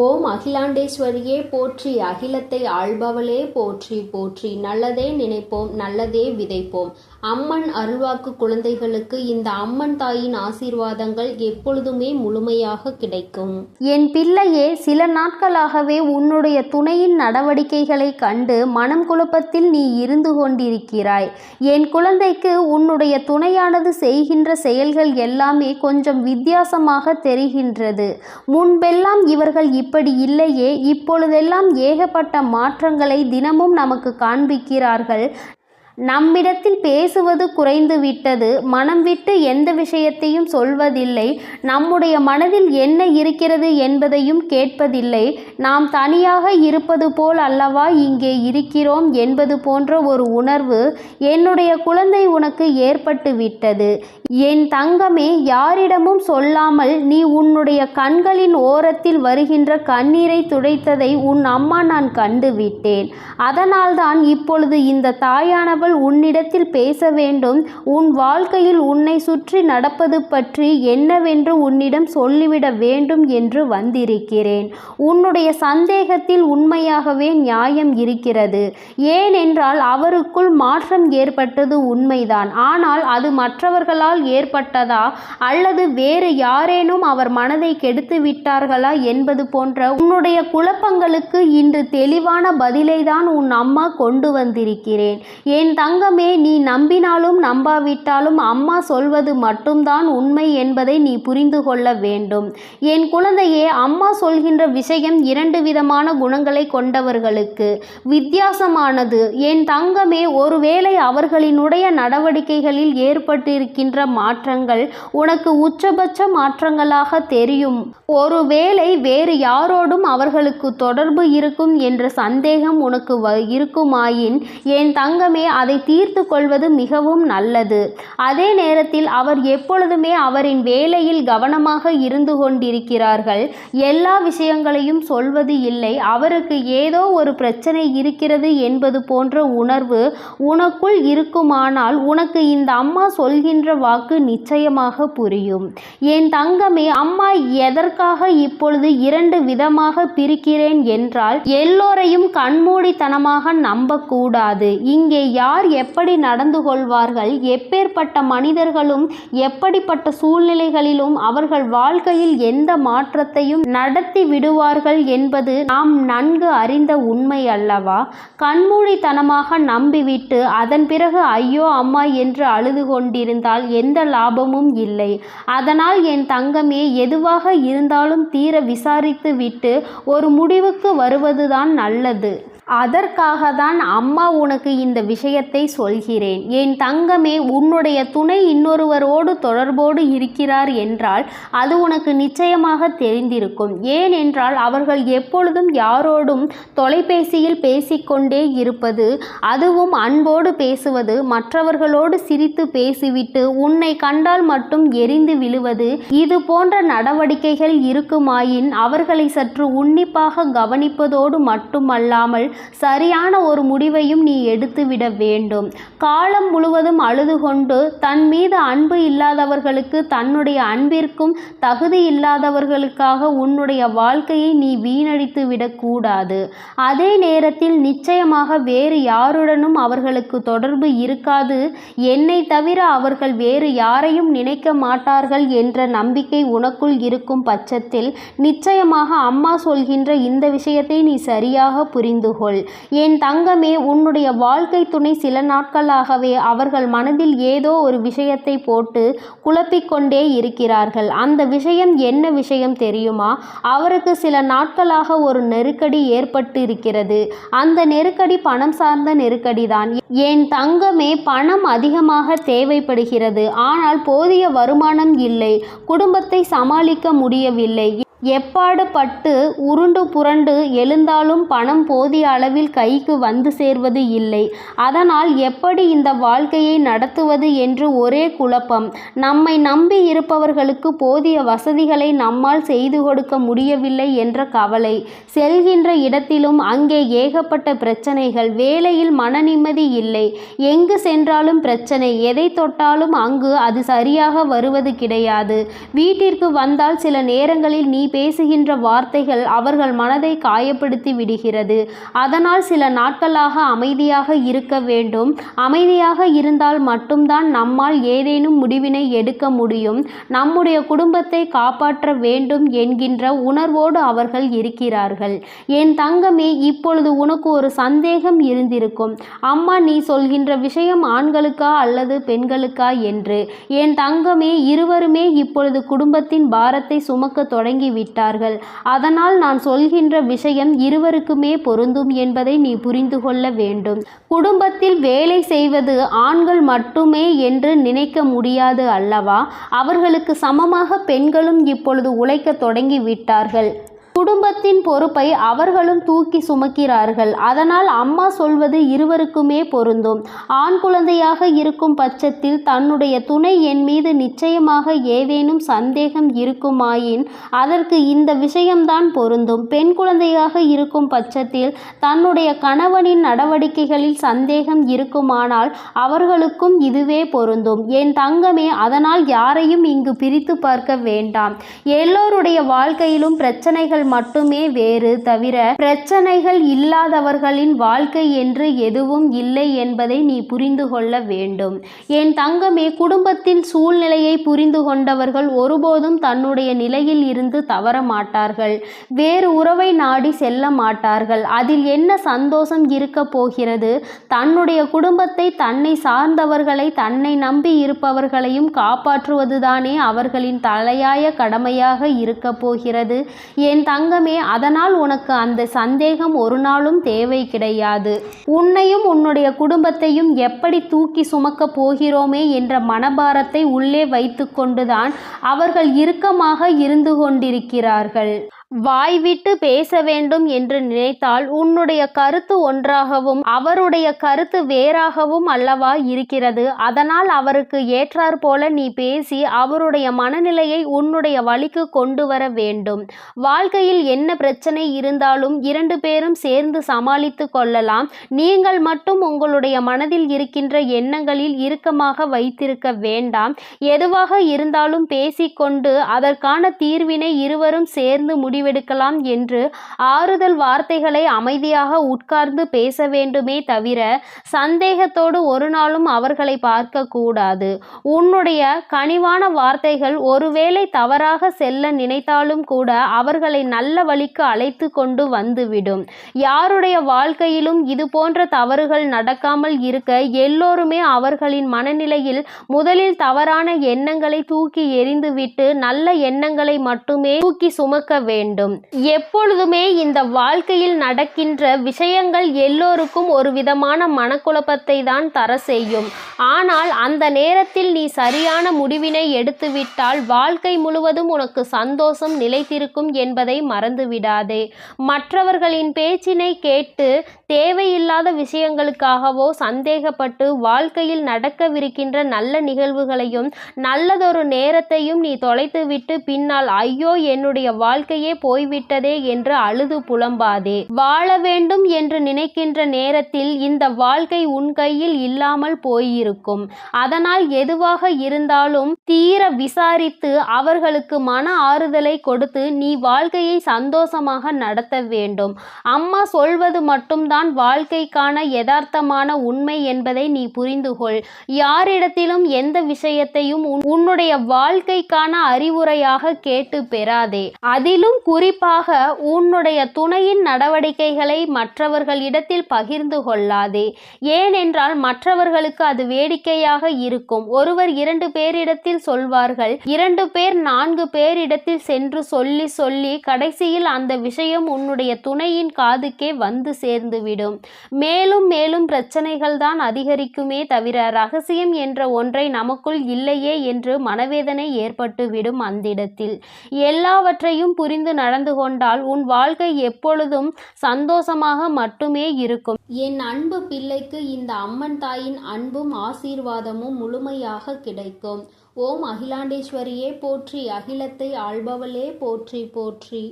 ஓம் அகிலாண்டேஸ்வரியே போற்றி, அகிலத்தை ஆள்பவளே போற்றி போற்றி. நல்லதே நினைப்போம், நல்லதே விதைப்போம். அம்மன் அருள்வாக்கு குழந்தைகளுக்கு இந்த அம்மன் தாயின் ஆசீர்வாதங்கள் எப்பொழுதுமே முழுமையாக கிடைக்கும். என் பிள்ளையே, சில நாட்களாகவே உன்னுடைய துணையின் நடவடிக்கைகளை கண்டு மனம் குழப்பத்தில் நீ இருந்து கொண்டிருக்கிறாய். என் குழந்தைக்கு உன்னுடைய துணையானது செய்கின்ற செயல்கள் எல்லாமே கொஞ்சம் வித்தியாசமாக தெரிகின்றது. முன்பெல்லாம் இவர்கள் இப்படி இல்லையே, இப்பொழுதெல்லாம் ஏகப்பட்ட மாற்றங்களை தினமும் நமக்கு காண்பிக்கிறார்கள். நம்மிடத்தில் பேசுவது குறைந்து விட்டது. மனம் விட்டு எந்த விஷயத்தையும் சொல்வதில்லை. நம்முடைய மனதில் என்ன இருக்கிறது என்பதையும் கேட்பதில்லை. நாம் தனியாக இருப்பது போல் அல்லவா இங்கே இருக்கிறோம் என்பது போன்ற ஒரு உணர்வு என்னுடைய குழந்தை உனக்கு ஏற்பட்டு விட்டது. என் தங்கமே, யாரிடமும் சொல்லாமல் நீ உன்னுடைய கண்களின் ஓரத்தில் வருகின்ற கண்ணீரை துடைத்ததை உன் அம்மா நான் கண்டுவிட்டேன். அதனால்தான் இப்பொழுது இந்த தாயானவள் உன்னிடத்தில் பேச வேண்டும். உன் வாழ்க்கையில் உன்னை சுற்றி நடப்பது பற்றி என்னவென்று உன்னிடம் சொல்லிவிட வேண்டும் என்று வந்திருக்கிறேன். உன்னுடைய சந்தேகத்தில் உண்மையாகவே நியாயம் இருக்கிறது. ஏனென்றால் அவருக்குள் மாற்றம் ஏற்பட்டது உண்மைதான். ஆனால் அது மற்றவர்களால் ஏற்பட்டதா அல்லது வேறு யாரேனும் அவர் மனதை கெடுத்து விட்டார்களா என்பது போன்ற உன்னுடைய குழப்பங்களுக்கு இன்று தெளிவான பதிலை தான் உன் அம்மா கொண்டு வந்திருக்கிறேன். என் தங்கமே, நீ நம்பினாலும் நம்பாவிட்டாலும் அம்மா சொல்வது மட்டும்தான் உண்மை என்பதை நீ புரிந்து கொள்ள வேண்டும். என் குழந்தையே, அம்மா சொல்கின்ற விஷயம் இரண்டு விதமான குணங்களை கொண்டவர்களுக்கு வித்தியாசமானது. என் தங்கமே, ஒருவேளை அவர்களினுடைய நடவடிக்கைகளில் ஏற்பட்டிருக்கின்ற மாற்றங்கள் உனக்கு உச்சபட்ச மாற்றங்களாக தெரியும். ஒருவேளை வேறு யாரோடும் அவர்களுக்கு தொடர்பு இருக்கும் என்ற சந்தேகம் உனக்கு இருக்குமாயின் என் தங்கமே, அதை தீர்த்து கொள்வது மிகவும் நல்லது. அதே நேரத்தில் அவர் எப்பொழுதுமே அவரின் வேலையில் கவனமாக இருந்து கொண்டிருக்கிறார்கள். எல்லா விஷயங்களையும் சொல்வது இல்லை. அவருக்கு ஏதோ ஒரு பிரச்சனை இருக்கிறது என்பது போன்ற உணர்வு உனக்குள் இருக்குமானால் உனக்கு இந்த அம்மா சொல்கின்ற வாக்கு நிச்சயமாக புரியும். என் தங்கமே, அம்மா எதற்காக இப்பொழுது இரண்டு விதமாக பிரிக்கிறேன் என்றால், எல்லோரையும் கண்மூடித்தனமாக நம்பக்கூடாது. இங்கே யார் எப்படி நடந்து கொள்வார்கள், எப்பேற்பட்ட மனிதர்களும் எப்படிப்பட்ட சூழ்நிலைகளிலும் அவர்கள் வாழ்க்கையில் எந்த மாற்றத்தையும் நடத்தி விடுவார்கள் என்பது நாம் நன்கு அறிந்த உண்மை அல்லவா? கண்மூடித்தனமாக நம்பிவிட்டு அதன் பிறகு ஐயோ அம்மா என்று அழுது கொண்டிருந்தால் எந்த லாபமும் இல்லை. அதனால் என் தங்கமே, எதுவாக இருந்தாலும் தீர விசாரித்து விட்டு ஒரு முடிவுக்கு வருவதுதான் நல்லது. அதற்காக தான் அம்மா உனக்கு இந்த விஷயத்தை சொல்கிறேன். என் தங்கமே, உன்னுடைய துணை இன்னொருவரோடு தொடர்போடு இருக்கிறார் என்றால் அது உனக்கு நிச்சயமாக தெரிந்திருக்கும். ஏனென்றால் அவர்கள் எப்பொழுதும் யாரோடும் தொலைபேசியில் பேசிக்கொண்டே இருப்பது, அதுவும் அன்போடு பேசுவது, மற்றவர்களோடு சிரித்து பேசிவிட்டு உன்னை கண்டால் மட்டும் எரிந்து விழுவது, இது போன்ற நடவடிக்கைகள் இருக்குமாயின் அவர்களை சற்று உன்னிப்பாக கவனிப்பதோடு மட்டுமல்லாமல் சரியான ஒரு முடிவையும் நீ எடுத்துவிட வேண்டும். காலம் முழுவதும் அழுது கொண்டு தன் மீது அன்பு இல்லாதவர்களுக்கு, தன்னுடைய அன்பிற்கும் தகுதி இல்லாதவர்களுக்காக உன்னுடைய வாழ்க்கையை நீ வீணடித்து விடக்கூடாது. அதே நேரத்தில் நிச்சயமாக வேறு யாருடனும் அவர்களுக்கு தொடர்பு இருக்காது. என்னை தவிர அவர்கள் வேறு யாரையும் நினைக்க மாட்டார்கள் என்ற நம்பிக்கை உனக்குள் இருக்கும் பட்சத்தில் நிச்சயமாக அம்மா சொல்கின்ற இந்த விஷயத்தை நீ சரியாக புரிந்து கொள். என் தங்கமே, உன்னுடைய வாழ்க்கை துணை சில நாட்களாகவே அவர்கள் மனதில் ஏதோ ஒரு விஷயத்தை போட்டு குழப்பிக்கொண்டே இருக்கிறார்கள். அந்த விஷயம் என்ன விஷயம் தெரியுமா? அவருக்கு சில நாட்களாக ஒரு நெருக்கடி ஏற்பட்டு இருக்கிறது. அந்த நெருக்கடி பணம் சார்ந்த நெருக்கடி தான். என் தங்கமே, பணம் அதிகமாக தேவைப்படுகிறது. ஆனால் போதிய வருமானம் இல்லை. குடும்பத்தை சமாளிக்க முடியவில்லை. எப்பாடு பட்டு உருண்டு புரண்டு எழுந்தாலும் பணம் போதிய அளவில் கைக்கு வந்து சேர்வது இல்லை. அதனால் எப்படி இந்த வாழ்க்கையை நடத்துவது என்று ஒரே குழப்பம். நம்மை நம்பி இருப்பவர்களுக்கு போதிய வசதிகளை நம்மால் செய்து கொடுக்க முடியவில்லை என்ற கவலை. செல்கின்ற இடத்திலும் அங்கே ஏகப்பட்ட பிரச்சனைகள். வேலையில் மன நிம்மதி இல்லை. எங்கு சென்றாலும் பிரச்சனை. எதை தொட்டாலும் அங்கு அது சரியாக வருவது கிடையாது. வீட்டிற்கு வந்தால் சில நேரங்களில் நீ பேசுகின்ற வார்த்தைகள் அவர்கள் மனதை காயப்படுத்தி விடுகிறது. அதனால் சில நாட்களாக அமைதியாக இருக்க வேண்டும். அமைதியாக இருந்தால் மட்டும்தான் நம்மால் ஏதேனும் முடிவினை எடுக்க முடியும். நம்முடைய குடும்பத்தை காப்பாற்ற வேண்டும் என்கின்ற உணர்வோடு அவர்கள் இருக்கிறார்கள். என் தங்கமே, இப்பொழுது உனக்கு ஒரு சந்தேகம் இருந்திருக்கும். அம்மா, நீ சொல்கின்ற விஷயம் ஆண்களுக்கா அல்லது பெண்களுக்கா என்று. என் தங்கமே, இருவருமே இப்பொழுது குடும்பத்தின் பாரத்தை சுமக்க தொடங்கி விட்டார்கள். அதனால் நான் சொல்கின்ற விஷயம் இருவருக்குமே பொருந்தும் என்பதை நீ புரிந்து கொள்ள வேண்டும். குடும்பத்தில் வேலை செய்வது ஆண்கள் மட்டுமே என்று நினைக்க முடியாது அல்லவா? அவர்களுக்கு சமமாக பெண்களும் இப்பொழுது உழைக்க தொடங்கி விட்டார்கள். குடும்பத்தின் பொறுப்பை அவர்களும் தூக்கி சுமக்கிறார்கள். அதனால் அம்மா சொல்வது இருவருக்குமே பொருந்தும். ஆண் குழந்தையாக இருக்கும் பட்சத்தில் தன்னுடைய துணை என் மீது நிச்சயமாக ஏதேனும் சந்தேகம் இருக்குமாயின் அதற்கு இந்த விஷயம்தான் பொருந்தும். பெண் குழந்தையாக இருக்கும் பட்சத்தில் தன்னுடைய கணவனின் நடவடிக்கைகளில் சந்தேகம் இருக்குமானால் அவர்களுக்கும் இதுவே பொருந்தும். என் தங்கமே, அதனால் யாரையும் இங்கு பிரித்து பார்க்க வேண்டாம். எல்லோருடைய வாழ்க்கையிலும் பிரச்சனைகள் மட்டுமே வேறு தவிர பிரச்சனைகள் இல்லாதவர்களின் வாழ்க்கை என்று எதுவும் இல்லை என்பதை நீ புரிந்து கொள்ள வேண்டும். என் தங்கமே, குடும்பத்தின் சூழ்நிலையை புரிந்து கொண்டவர்கள் ஒருபோதும் தன்னுடைய நிலையில் இருந்து தவற மாட்டார்கள். வேறு உறவை நாடி செல்ல மாட்டார்கள். அதில் என்ன சந்தோஷம் இருக்க போகிறது? தன்னுடைய குடும்பத்தை, தன்னை சார்ந்தவர்களை, தன்னை நம்பி இருப்பவர்களையும் காப்பாற்றுவதுதானே அவர்களின் தலையாய கடமையாக இருக்க போகிறது. என் தங்கமே, அதனால் உனக்கு அந்த சந்தேகம் ஒரு நாளும் தேவை கிடையாது. உன்னையும் உன்னுடைய குடும்பத்தையும் எப்படி தூக்கி சுமக்க போகிறோமே என்ற மனபாரத்தை உள்ளே வைத்து கொண்டுதான் அவர்கள் இறுக்கமாக இருந்து கொண்டிருக்கிறார்கள். வாய்விட்டு பேச வேண்டும் என்று நினைத்தால் உன்னுடைய கருத்து ஒன்றாகவும் அவருடைய கருத்து வேறாகவும் அல்லவா இருக்கிறது. அதனால் அவருக்கு ஏற்றாற் போல நீ பேசி அவருடைய மனநிலையை உன்னுடைய வழிக்கு கொண்டு வர வேண்டும். வாழ்க்கையில் என்ன பிரச்சனை இருந்தாலும் இரண்டு பேரும் சேர்ந்து சமாளித்து கொள்ளலாம். நீங்கள் மட்டும் உங்களுடைய மனதில் இருக்கின்ற எண்ணங்களில் இறுக்கமாக வைத்திருக்க வேண்டாம். எதுவாக இருந்தாலும் பேசிக்கொண்டு அதற்கான தீர்வினை இருவரும் சேர்ந்து முடிவெடுக்கலாம் என்று ஆறுதல் வார்த்தைகளை அமைதியாக உட்கார்ந்து பேச வேண்டுமே தவிர சந்தேகத்தோடு ஒரு நாளும் அவர்களை பார்க்க கூடாது. உன்னுடைய கனிவான வார்த்தைகள் ஒருவேளை தவறாக செல்ல நினைத்தாலும் கூட அவர்களை நல்ல வழிக்கு அழைத்து கொண்டு வந்துவிடும். யாருடைய வாழ்க்கையிலும் இது போன்ற தவறுகள் நடக்காமல் இருக்க எல்லோருமே அவர்களின் மனநிலையில் முதலில் தவறான எண்ணங்களை தூக்கி எறிந்துவிட்டு நல்ல எண்ணங்களை மட்டுமே தூக்கி சுமக்க வேண்டும். எப்பொழுதுமே இந்த வாழ்க்கையில் நடக்கின்ற விஷயங்கள் எல்லோருக்கும் ஒரு விதமான மனக்குழப்பத்தை தான் தர செய்யும். ஆனால் அந்த நேரத்தில் நீ சரியான முடிவினை எடுத்துவிட்டால் வாழ்க்கை முழுவதும் உனக்கு சந்தோஷம் நிலைத்திருக்கும் என்பதை மறந்துவிடாதே. மற்றவர்களின் பேச்சினை கேட்டு தேவையில்லாத விஷயங்களுக்காகவோ சந்தேகப்பட்டு வாழ்க்கையில் நடக்கவிருக்கின்ற நல்ல நிகழ்வுகளையும் நல்லதொரு நேரத்தையும் நீ தொலைத்துவிட்டு பின்னால் ஐயோ என்னுடைய வாழ்க்கையே போய்விட்டதே என்று அழுது புலம்பாதே. வாழ வேண்டும் என்று நினைக்கின்ற நேரத்தில் இந்த வாழ்க்கை உன் கையில் இல்லாமல் போயிருக்கும். அதனால் எதுவாக இருந்தாலும் தீர விசாரித்து அவர்களுக்கு மன ஆறுதலை கொடுத்து நீ வாழ்க்கையை சந்தோஷமாக நடத்த வேண்டும். அம்மா சொல்வது மட்டும்தான் வாழ்க்கைக்கான யதார்த்தமான உண்மை என்பதை நீ புரிந்து கொள். யாரிடத்திலும் எந்த விஷயத்தையும் உன்னுடைய வாழ்க்கைக்கான அறிவுரையாக கேட்டு பெறாதே. அதிலும் குறிப்பாக உன்னுடைய துணையின் நடவடிக்கைகளை மற்றவர்களிடத்தில் பகிர்ந்து கொள்ளாதே. ஏனென்றால் மற்றவர்களுக்கு அது வேடிக்கையாக இருக்கும். ஒருவர் 2 பேரிடத்தில் சொல்வார்கள், 2 பேர் 4 பேரிடத்தில் சென்று சொல்லி சொல்லி கடைசியில் அந்த விஷயம் உன்னுடைய துணையின் காதுக்கே வந்து சேர்ந்துவிடும். மேலும் மேலும் பிரச்சனைகள் தான் அதிகரிக்குமே தவிர ரகசியம் என்ற ஒன்றை நமக்குள் இல்லையே என்று மனவேதனை ஏற்பட்டுவிடும். அந்திடத்தில் எல்லாவற்றையும் புரிந்து நடந்து கொண்டால் உன் வாழ்க்கை எப்பொழுதும் சந்தோஷமாக மட்டுமே இருக்கும். என் அன்பு பிள்ளைக்கு இந்த அம்மன் தாயின் அன்பும் ஆசீர்வாதமும் முழுமையாக கிடைக்கும். ஓம் அகிலாண்டேஸ்வரியே போற்றி, அகிலத்தை ஆள்பவளே போற்றி போற்றி.